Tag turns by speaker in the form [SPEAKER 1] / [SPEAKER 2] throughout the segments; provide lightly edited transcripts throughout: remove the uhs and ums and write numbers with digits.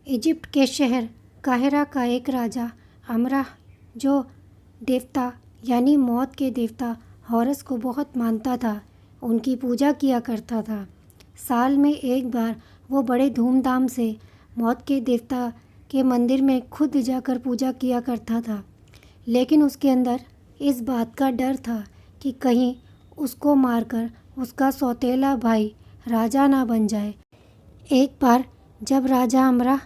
[SPEAKER 1] Egypt के शहर Cairo का एक राजा अमराह, जो देवता यानी मौत के देवता हॉरस को बहुत मानता था, उनकी पूजा किया करता था। साल में एक बार वो बड़े धूमधाम से मौत के देवता के मंदिर में खुद जाकर पूजा किया करता था। लेकिन उसके अंदर इस बात का डर था कि कहीं उसको मारकर उसका सौतेला भाई राजा ना बन जाए। एक बार जब राजा अमराह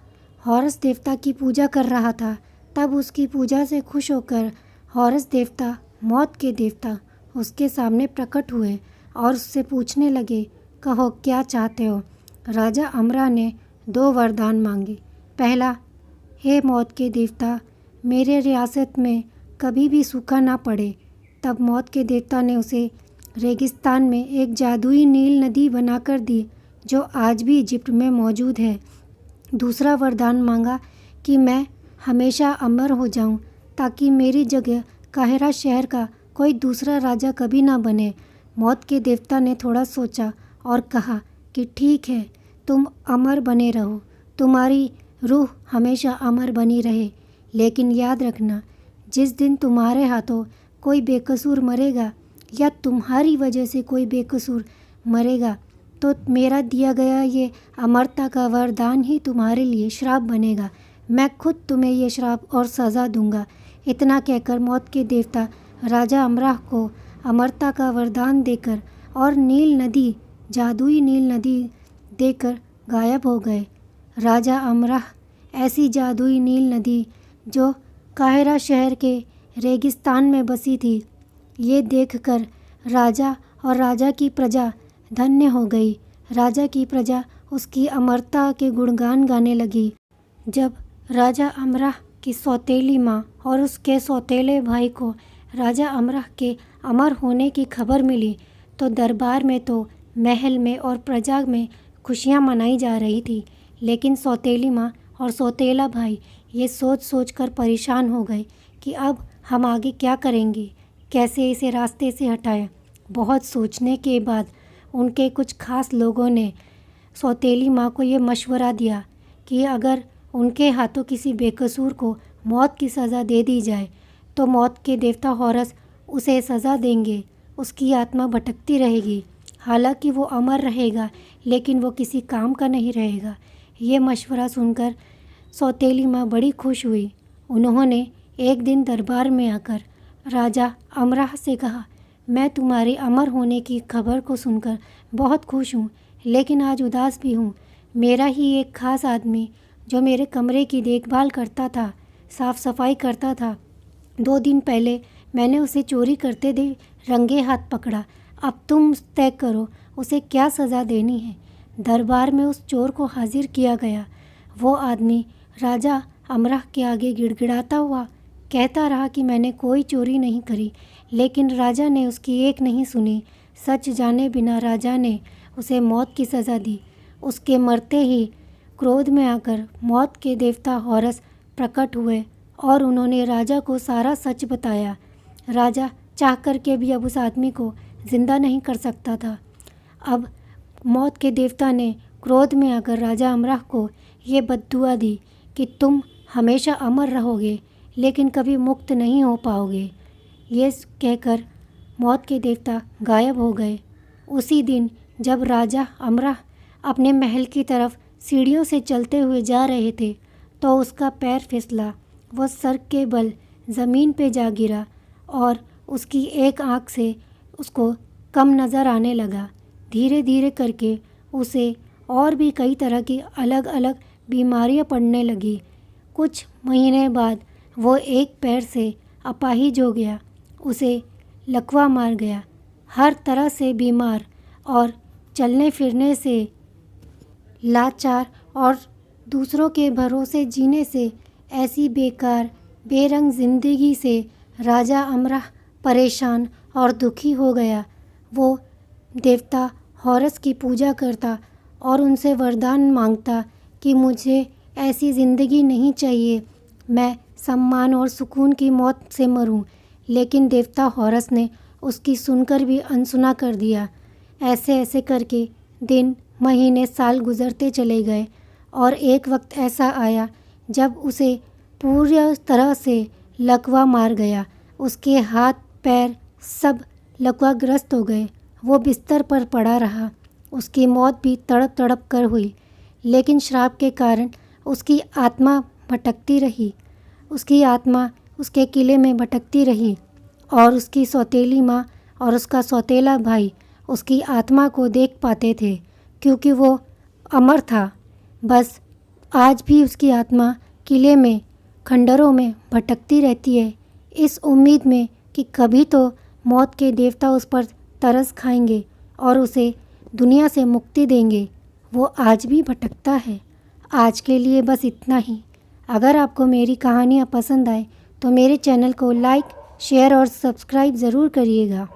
[SPEAKER 1] हॉरस देवता की पूजा कर रहा था, तब उसकी पूजा से खुश होकर हॉरस देवता, मौत के देवता, उसके सामने प्रकट हुए और उससे पूछने लगे, कहो क्या चाहते हो। राजा अमराह ने 2 वरदान मांगे। पहला, हे मौत के देवता, मेरे रियासत में कभी भी सूखा ना पड़े। तब मौत के देवता ने उसे रेगिस्तान में एक जादुई नील नदी बनाकर दी, जो आज भी इजिप्ट में मौजूद है। दूसरा वरदान मांगा कि मैं हमेशा अमर हो जाऊं, ताकि मेरी जगह काहिरा शहर का कोई दूसरा राजा कभी ना बने। मौत के देवता ने थोड़ा सोचा और कहा कि ठीक है, तुम अमर बने रहो, तुम्हारी रूह हमेशा अमर बनी रहे। लेकिन याद रखना, जिस दिन तुम्हारे हाथों कोई बेकसूर मरेगा या तुम्हारी वजह से कोई बेकसूर मरेगा, तो मेरा दिया गया ये अमरता का वरदान ही तुम्हारे लिए श्राप बनेगा। मैं खुद तुम्हें ये श्राप और सज़ा दूंगा। इतना कहकर मौत के देवता राजा अमराह को अमरता का वरदान देकर और नील नदी, जादुई नील नदी देकर गायब हो गए। राजा अमराह ऐसी जादुई नील नदी जो काहिरा शहर के रेगिस्तान में बसी थी, ये देखकर राजा और राजा की प्रजा धन्य हो गई। राजा की प्रजा उसकी अमरता के गुणगान गाने लगी। जब राजा अमराह की सौतेली माँ और उसके सौतेले भाई को राजा अमराह के अमर होने की खबर मिली, तो दरबार में तो महल में और प्रजा में खुशियाँ मनाई जा रही थी। लेकिन सौतेली माँ और सौतेला भाई ये सोच सोच कर परेशान हो गए कि अब हम आगे क्या करेंगे, कैसे इसे रास्ते से हटाएं। बहुत सोचने के बाद उनके कुछ खास लोगों ने सौतेली माँ को ये मशवरा दिया कि अगर उनके हाथों किसी बेकसूर को मौत की सज़ा दे दी जाए, तो मौत के देवता हॉरस उसे सज़ा देंगे। उसकी आत्मा भटकती रहेगी, हालांकि वो अमर रहेगा, लेकिन वो किसी काम का नहीं रहेगा। ये मशवरा सुनकर सौतेली माँ बड़ी खुश हुई। उन्होंने एक दिन दरबार में आकर राजा अमराह से कहा, मैं तुम्हारे अमर होने की खबर को सुनकर बहुत खुश हूँ, लेकिन आज उदास भी हूँ। मेरा ही एक खास आदमी जो मेरे कमरे की देखभाल करता था, साफ़ सफाई करता था, 2 दिन पहले मैंने उसे चोरी करते दे रंगे हाथ पकड़ा। अब तुम तय करो उसे क्या सज़ा देनी है। दरबार में उस चोर को हाजिर किया गया। वो आदमी राजा अमराह के आगे गिड़गिड़ाता हुआ कहता रहा कि मैंने कोई चोरी नहीं करी, लेकिन राजा ने उसकी एक नहीं सुनी। सच जाने बिना राजा ने उसे मौत की सज़ा दी। उसके मरते ही क्रोध में आकर मौत के देवता हॉरस प्रकट हुए और उन्होंने राजा को सारा सच बताया। राजा चाह कर के भी अब उस आदमी को ज़िंदा नहीं कर सकता था। अब मौत के देवता ने क्रोध में आकर राजा अमराह को ये बद्दुआ दी कि तुम हमेशा अमर रहोगे, लेकिन कभी मुक्त नहीं हो पाओगे। ये कहकर मौत के देवता गायब हो गए। उसी दिन जब राजा अमराह अपने महल की तरफ सीढ़ियों से चलते हुए जा रहे थे, तो उसका पैर फिसला। वह सर के बल ज़मीन पे जा गिरा और उसकी एक आँख से उसको कम नज़र आने लगा। धीरे धीरे करके उसे और भी कई तरह की अलग अलग बीमारियां पड़ने लगी। कुछ महीने बाद वो एक पैर से अपाहिज हो गया। उसे लकवा मार गया। हर तरह से बीमार और चलने फिरने से लाचार और दूसरों के भरोसे जीने से ऐसी बेकार बेरंग ज़िंदगी से राजा अमराह परेशान और दुखी हो गया। वो देवता हॉरस की पूजा करता और उनसे वरदान मांगता कि मुझे ऐसी ज़िंदगी नहीं चाहिए, मैं सम्मान और सुकून की मौत से मरूं। लेकिन देवता हॉरस ने उसकी सुनकर भी अनसुना कर दिया। ऐसे ऐसे करके दिन, महीने, साल गुजरते चले गए और एक वक्त ऐसा आया जब उसे पूरी तरह से लकवा मार गया। उसके हाथ पैर सब लकवाग्रस्त हो गए। वो बिस्तर पर पड़ा रहा। उसकी मौत भी तड़प तड़प कर हुई, लेकिन श्राप के कारण उसकी आत्मा भटकती रही। उसकी आत्मा उसके किले में भटकती रही और उसकी सौतेली माँ और उसका सौतेला भाई उसकी आत्मा को देख पाते थे, क्योंकि वो अमर था। बस आज भी उसकी आत्मा किले में खंडरों में भटकती रहती है, इस उम्मीद में कि कभी तो मौत के देवता उस पर तरस खाएंगे और उसे दुनिया से मुक्ति देंगे। वो आज भी भटकता है। आज के लिए बस इतना ही। अगर आपको मेरी कहानियाँ पसंद आए तो मेरे चैनल को लाइक, शेयर और सब्सक्राइब ज़रूर करिएगा।